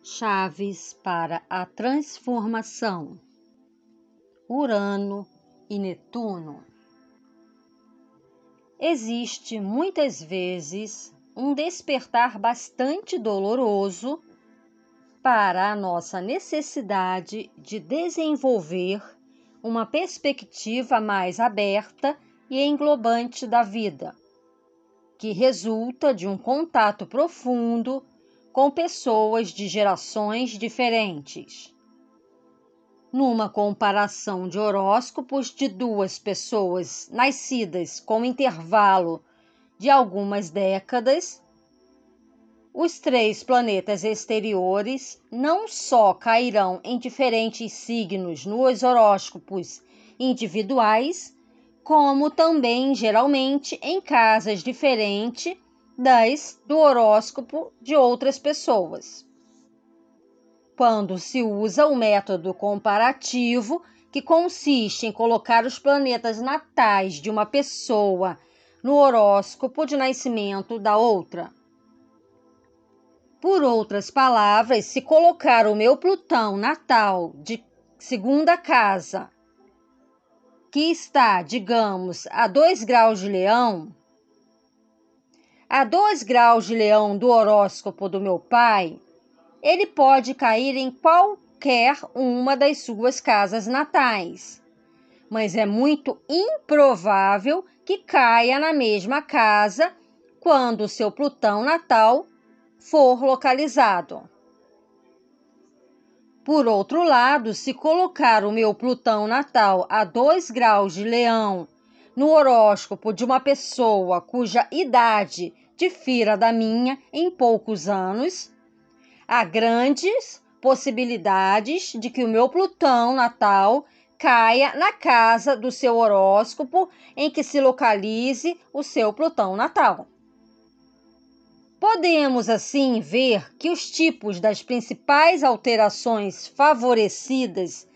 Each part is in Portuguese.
Chaves para a transformação. Urano e Netuno. Existe muitas vezes um despertar bastante doloroso para a nossa necessidade de desenvolver uma perspectiva mais aberta e englobante da vida, que resulta de um contato profundo com pessoas de gerações diferentes. Numa comparação de horóscopos de duas pessoas nascidas com intervalo de algumas décadas, os 3 planetas exteriores não só cairão em diferentes signos nos horóscopos individuais, como também geralmente em casas diferentes das do horóscopo de outras pessoas. Quando se usa o método comparativo, que consiste em colocar os planetas natais de uma pessoa no horóscopo de nascimento da outra. Por outras palavras, se colocar o meu Plutão natal de 2ª casa, que está, digamos, a 2 graus de Leão, a 2 graus de Leão do horóscopo do meu pai, ele pode cair em qualquer uma das suas casas natais, mas é muito improvável que caia na mesma casa quando o seu Plutão natal for localizado. Por outro lado, se colocar o meu Plutão natal a 2 graus de Leão no horóscopo de uma pessoa cuja idade difira da minha em poucos anos, há grandes possibilidades de que o meu Plutão natal caia na casa do seu horóscopo em que se localize o seu Plutão natal. Podemos, assim, ver que os tipos das principais alterações favorecidas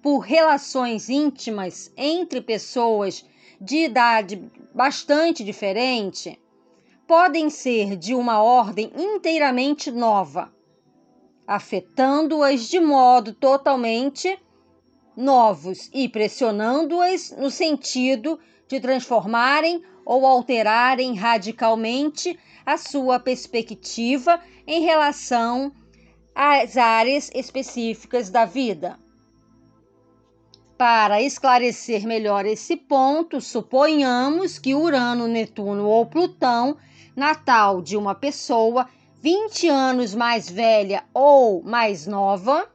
por relações íntimas entre pessoas de idade bastante diferente podem ser de uma ordem inteiramente nova, afetando-as de modo totalmente novos e pressionando-as no sentido de transformarem ou alterarem radicalmente a sua perspectiva em relação às áreas específicas da vida. Para esclarecer melhor esse ponto, suponhamos que Urano, Netuno ou Plutão, natal de uma pessoa 20 anos mais velha ou mais nova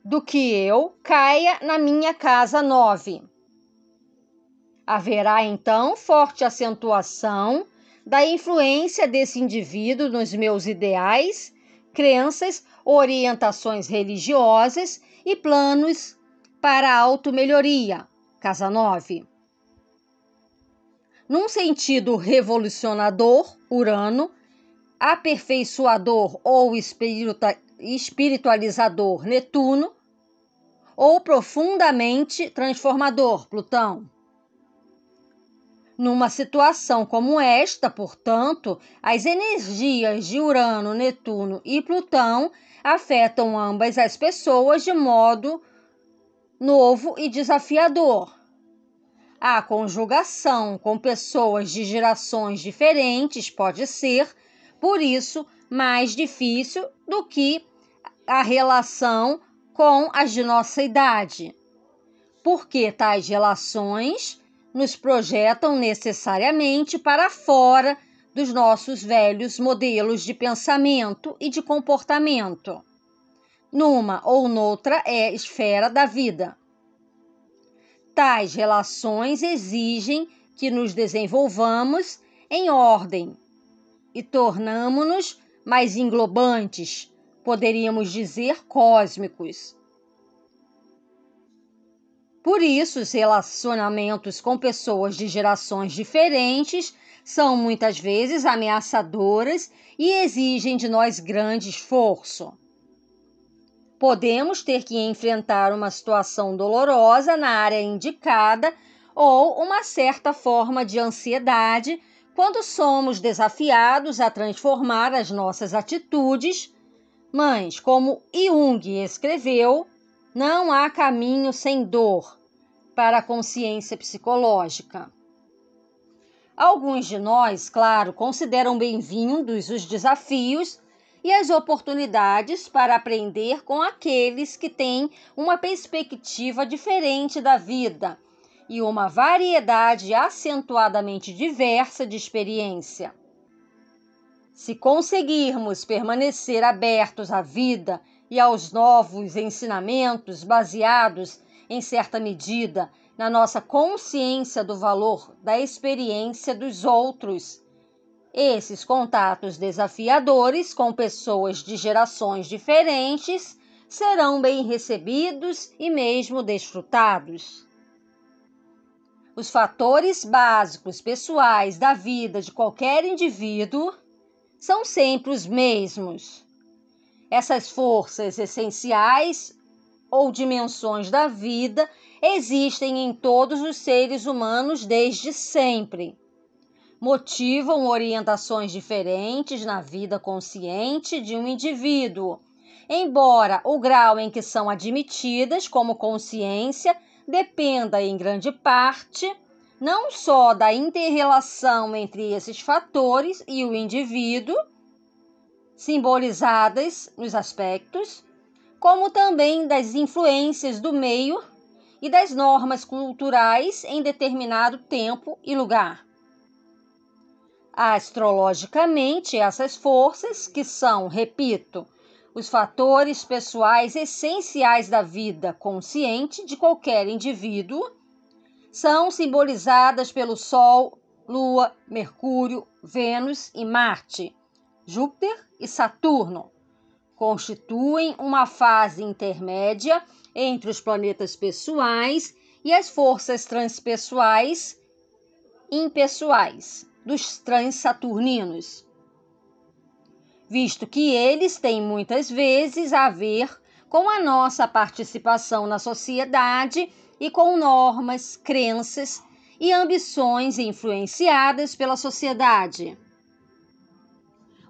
do que eu, caia na minha casa 9. Haverá, então, forte acentuação da influência desse indivíduo nos meus ideais, crenças, orientações religiosas e planos para a automelhoria, casa 9. Num sentido revolucionador, Urano, aperfeiçoador ou espiritualizador, Netuno, ou profundamente transformador, Plutão. Numa situação como esta, portanto, as energias de Urano, Netuno e Plutão afetam ambas as pessoas de modo novo e desafiador. A conjugação com pessoas de gerações diferentes pode ser, por isso, mais difícil do que a relação com as de nossa idade, porque tais relações nos projetam necessariamente para fora dos nossos velhos modelos de pensamento e de comportamento, numa ou noutra esfera da vida. Tais relações exigem que nos desenvolvamos em ordem e tornamo-nos mais englobantes, poderíamos dizer cósmicos. Por isso, os relacionamentos com pessoas de gerações diferentes são muitas vezes ameaçadoras e exigem de nós grande esforço. Podemos ter que enfrentar uma situação dolorosa na área indicada ou uma certa forma de ansiedade quando somos desafiados a transformar as nossas atitudes Mas, como Jung escreveu, não há caminho sem dor para a consciência psicológica. Alguns de nós, claro, consideram bem-vindos os desafios e as oportunidades para aprender com aqueles que têm uma perspectiva diferente da vida e uma variedade acentuadamente diversa de experiência. Se conseguirmos permanecer abertos à vida e aos novos ensinamentos baseados, em certa medida, na nossa consciência do valor da experiência dos outros, esses contatos desafiadores com pessoas de gerações diferentes serão bem recebidos e mesmo desfrutados. Os fatores básicos pessoais da vida de qualquer indivíduo são sempre os mesmos. Essas forças essenciais ou dimensões da vida existem em todos os seres humanos desde sempre. Motivam orientações diferentes na vida consciente de um indivíduo, embora o grau em que são admitidas como consciência dependa em grande parte não só da inter-relação entre esses fatores e o indivíduo, simbolizadas nos aspectos, como também das influências do meio e das normas culturais em determinado tempo e lugar. Astrologicamente, essas forças, que são, repito, os fatores pessoais essenciais da vida consciente de qualquer indivíduo, são simbolizadas pelo Sol, Lua, Mercúrio, Vênus e Marte, Júpiter e Saturno. Constituem uma fase intermédia entre os planetas pessoais e as forças transpessoais impessoais dos transsaturninos, visto que eles têm muitas vezes a ver com a nossa participação na sociedade e com normas, crenças e ambições influenciadas pela sociedade.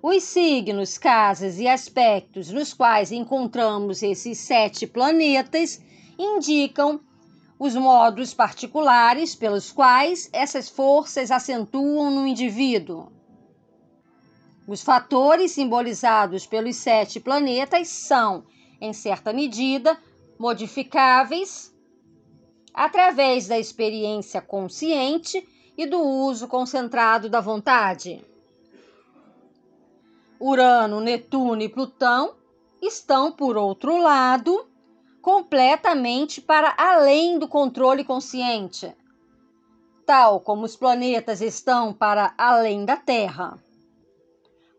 Os signos, casas e aspectos nos quais encontramos esses 7 planetas indicam os modos particulares pelos quais essas forças acentuam no indivíduo. Os fatores simbolizados pelos 7 planetas são, em certa medida, modificáveis através da experiência consciente e do uso concentrado da vontade. Urano, Netuno e Plutão estão, por outro lado, completamente para além do controle consciente, tal como os planetas estão para além da Terra.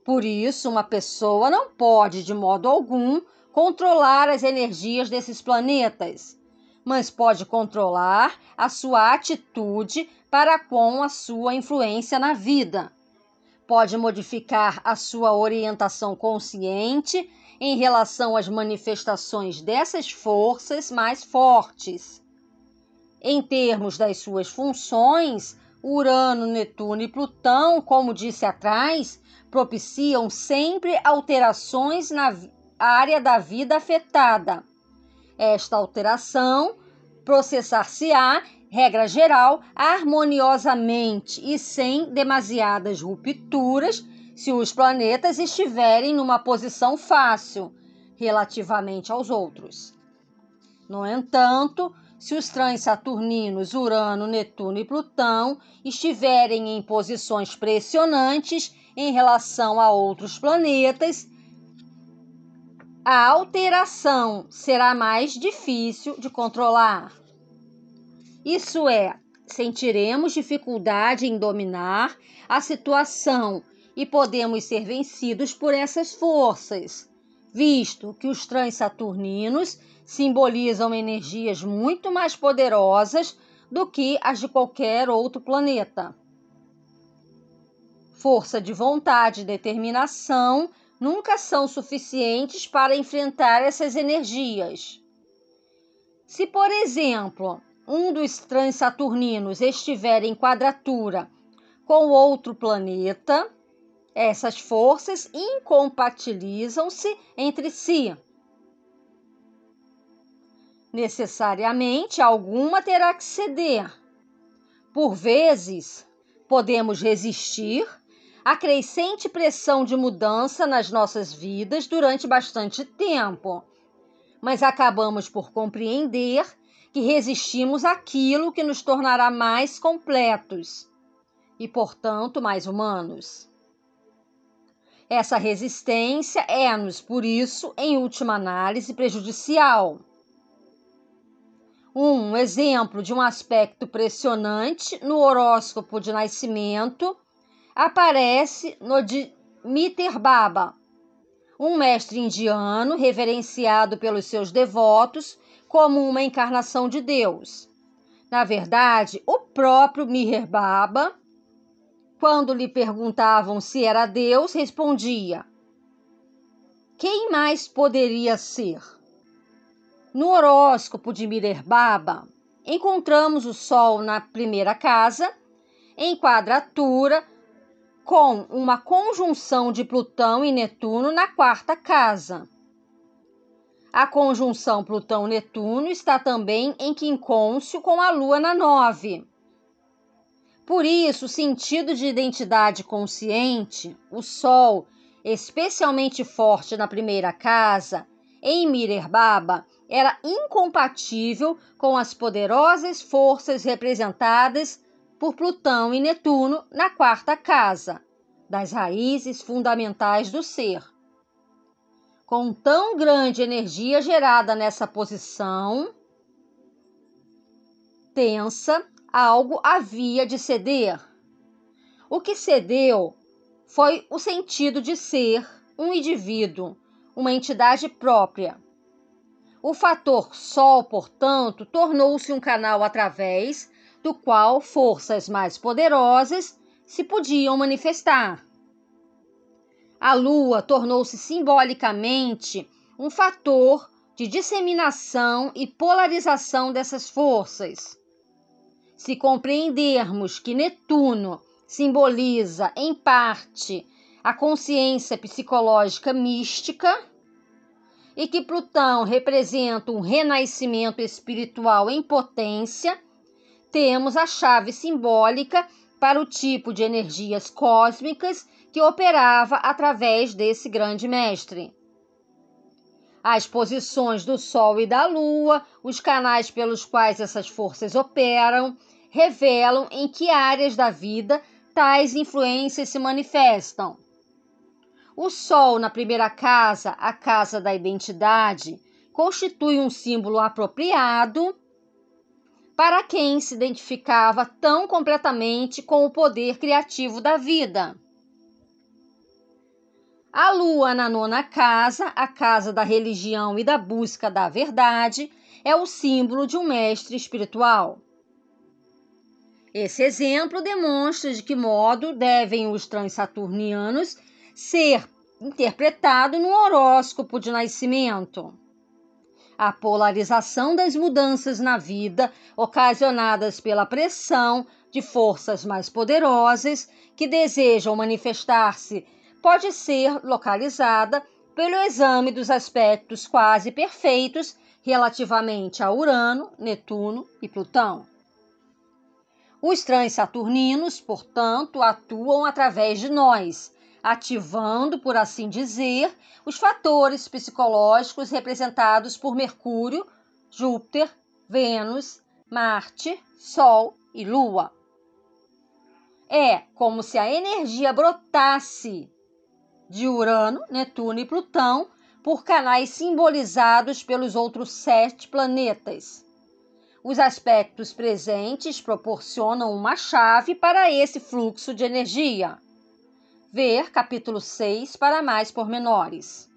Por isso, uma pessoa não pode, de modo algum, controlar as energias desses planetas, mas pode controlar a sua atitude para com a sua influência na vida. Pode modificar a sua orientação consciente em relação às manifestações dessas forças mais fortes. Em termos das suas funções, Urano, Netuno e Plutão, como disse atrás, propiciam sempre alterações na área da vida afetada. Esta alteração processar-se-á, regra geral, harmoniosamente e sem demasiadas rupturas, se os planetas estiverem numa posição fácil relativamente aos outros. No entanto, se os transaturninos Urano, Netuno e Plutão estiverem em posições pressionantes em relação a outros planetas, a alteração será mais difícil de controlar. Isso é, sentiremos dificuldade em dominar a situação e podemos ser vencidos por essas forças, visto que os transaturninos simbolizam energias muito mais poderosas do que as de qualquer outro planeta. Força de vontade e determinação nunca são suficientes para enfrentar essas energias. Se, por exemplo, um dos transaturninos estiver em quadratura com outro planeta, Essas forças incompatibilizam-se entre si. Necessariamente, alguma terá que ceder. Por vezes, podemos resistir à crescente pressão de mudança nas nossas vidas durante bastante tempo, mas acabamos por compreender que resistimos àquilo que nos tornará mais completos e, portanto, mais humanos. Essa resistência é-nos, por isso, em última análise, prejudicial. Um exemplo de um aspecto pressionante no horóscopo de nascimento aparece no de Meher Baba, um mestre indiano reverenciado pelos seus devotos como uma encarnação de Deus. Na verdade, o próprio Meher Baba, quando lhe perguntavam se era Deus, respondia: quem mais poderia ser? No horóscopo de Meher Baba, encontramos o Sol na primeira casa, em quadratura, com uma conjunção de Plutão e Netuno na quarta casa. A conjunção Plutão-Netuno está também em quincôncio com a Lua na 9. Por isso, o sentido de identidade consciente, o Sol, especialmente forte na primeira casa, em Meher Baba, era incompatível com as poderosas forças representadas por Plutão e Netuno na quarta casa, das raízes fundamentais do ser. Com tão grande energia gerada nessa posição tensa, algo havia de ceder. O que cedeu foi o sentido de ser um indivíduo, uma entidade própria. O fator Sol, portanto, tornou-se um canal através do qual forças mais poderosas se podiam manifestar. A Lua tornou-se simbolicamente um fator de disseminação e polarização dessas forças. Se compreendermos que Netuno simboliza, em parte, a consciência psicológica mística, e que Plutão representa um renascimento espiritual em potência, temos a chave simbólica para o tipo de energias cósmicas que operava através desse grande mestre. As posições do Sol e da Lua, os canais pelos quais essas forças operam, revelam em que áreas da vida tais influências se manifestam. O Sol na primeira casa, a casa da identidade, constitui um símbolo apropriado para quem se identificava tão completamente com o poder criativo da vida. A Lua na nona casa, a casa da religião e da busca da verdade, é o símbolo de um mestre espiritual. Esse exemplo demonstra de que modo devem os transaturnianos ser interpretados no horóscopo de nascimento. A polarização das mudanças na vida, ocasionadas pela pressão de forças mais poderosas que desejam manifestar-se, pode ser localizada pelo exame dos aspectos quase perfeitos relativamente a Urano, Netuno e Plutão. Os transaturninos, portanto, atuam através de nós, ativando, por assim dizer, os fatores psicológicos representados por Mercúrio, Júpiter, Vênus, Marte, Sol e Lua. É como se a energia brotasse de Urano, Netuno e Plutão por canais simbolizados pelos outros 7 planetas. Os aspectos presentes proporcionam uma chave para esse fluxo de energia. Ver capítulo 6 para mais pormenores.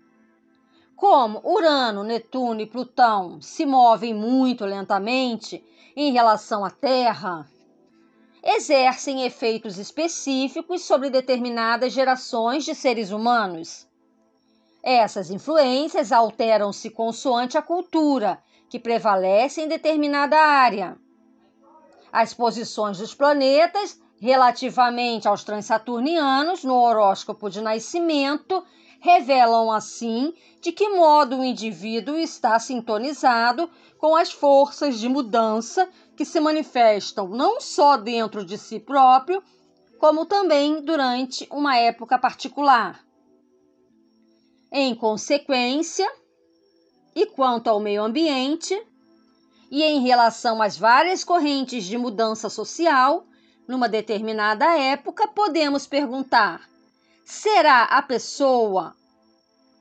Como Urano, Netuno e Plutão se movem muito lentamente em relação à Terra, exercem efeitos específicos sobre determinadas gerações de seres humanos. Essas influências alteram-se consoante a cultura que prevalece em determinada área. As posições dos planetas relativamente aos transaturnianos no horóscopo de nascimento revelam, assim, de que modo o indivíduo está sintonizado com as forças de mudança que se manifestam não só dentro de si próprio, como também durante uma época particular. Em consequência, e quanto ao meio ambiente, e em relação às várias correntes de mudança social, numa determinada época, podemos perguntar: será a pessoa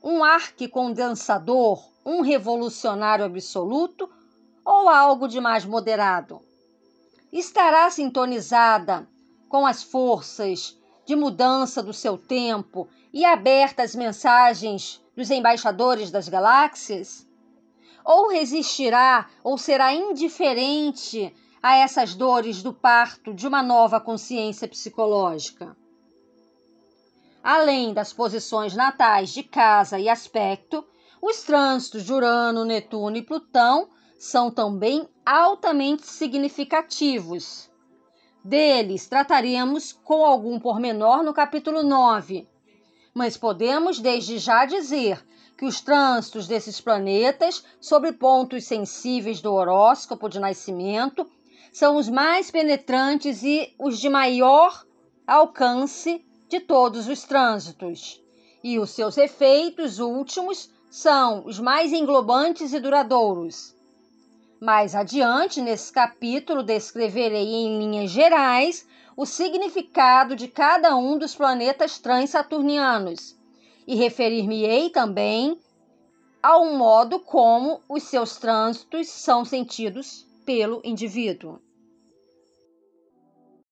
um arquicondensador, um revolucionário absoluto ou algo de mais moderado? Estará sintonizada com as forças de mudança do seu tempo e aberta às mensagens dos embaixadores das galáxias? Ou resistirá ou será indiferente a essas dores do parto de uma nova consciência psicológica? Além das posições natais de casa e aspecto, os trânsitos de Urano, Netuno e Plutão são também altamente significativos. Deles trataremos com algum pormenor no capítulo 9, mas podemos desde já dizer que os trânsitos desses planetas sobre pontos sensíveis do horóscopo de nascimento são os mais penetrantes e os de maior alcance de todos os trânsitos, e os seus efeitos últimos são os mais englobantes e duradouros. Mais adiante, nesse capítulo, descreverei em linhas gerais o significado de cada um dos planetas transaturnianos e referir-me-ei também ao modo como os seus trânsitos são sentidos pelo indivíduo.